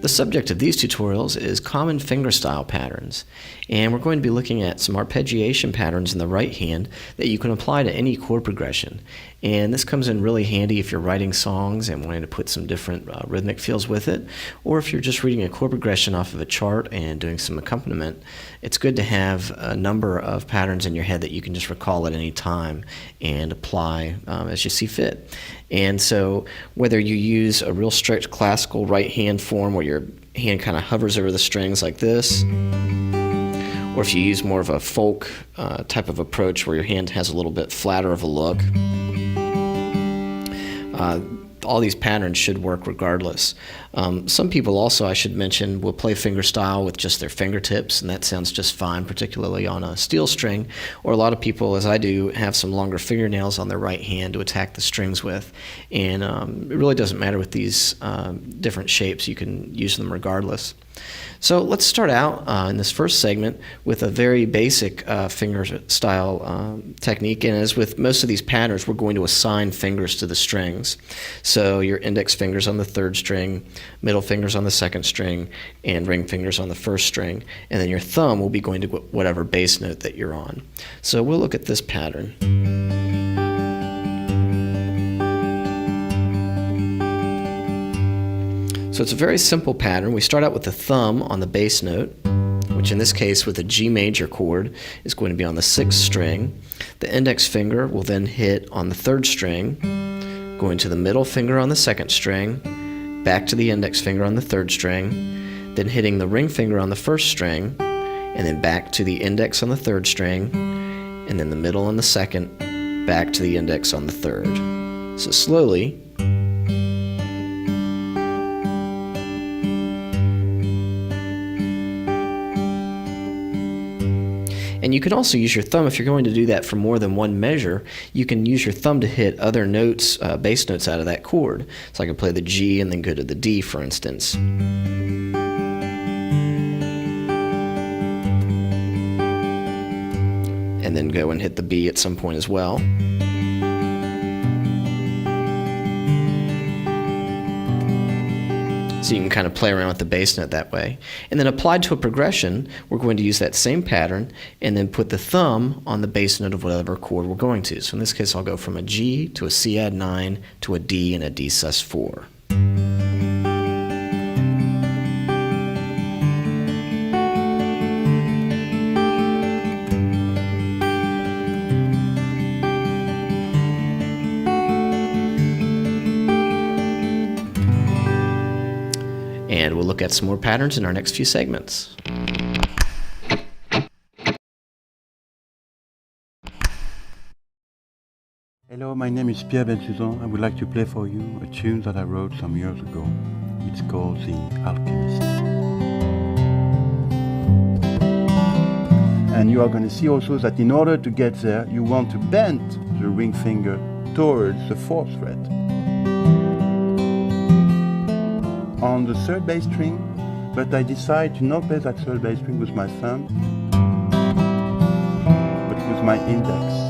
The subject of these tutorials is common fingerstyle patterns, and we're going to be looking at some arpeggiation patterns in the right hand that you can apply to any chord progression. And this comes in really handy if you're writing songs and wanting to put some different rhythmic feels with it, or if you're just reading a chord progression off of a chart and doing some accompaniment. It's good to have a number of patterns in your head that you can just recall at any time and apply as you see fit. And so whether you use a real strict classical right hand form where your hand kind of hovers over the strings like this, or if you use more of a folk type of approach where your hand has a little bit flatter of a look, all these patterns should work regardless. Some people also, I should mention, will play fingerstyle with just their fingertips, and that sounds just fine, particularly on a steel string. Or a lot of people, as I do, have some longer fingernails on their right hand to attack the strings with. And it really doesn't matter with these different shapes. You can use them regardless. So let's start out in this first segment with a very basic fingerstyle technique, and as with most of these patterns, we're going to assign fingers to the strings. So your index fingers on the third string, middle fingers on the second string, and ring fingers on the first string, and then your thumb will be going to whatever bass note that you're on. So we'll look at this pattern. So it's a very simple pattern. We start out with the thumb on the bass note, which in this case with a G major chord is going to be on the sixth string. The index finger will then hit on the third string, going to the middle finger on the second string, back to the index finger on the third string, then hitting the ring finger on the first string, and then back to the index on the third string, and then the middle on the second, back to the index on the third. So slowly. And you can also use your thumb if you're going to do that for more than one measure. You can use your thumb to hit other notes, bass notes out of that chord. So I can play the G and then go to the D, for instance. And then go and hit the B at some point as well. So you can kind of play around with the bass note that way. And then applied to a progression, we're going to use that same pattern and then put the thumb on the bass note of whatever chord we're going to. So in this case, I'll go from a G to a C add 9 to a D and a D sus 4. And we'll look at some more patterns in our next few segments. Hello, my name is Pierre Bensuzon. I would like to play for you a tune that I wrote some years ago. It's called The Alchemist. And you are going to see also that in order to get there, you want to bend the ring finger towards the fourth fret. On the third bass string, but I decide to not play that third bass string with my thumb, but with my index.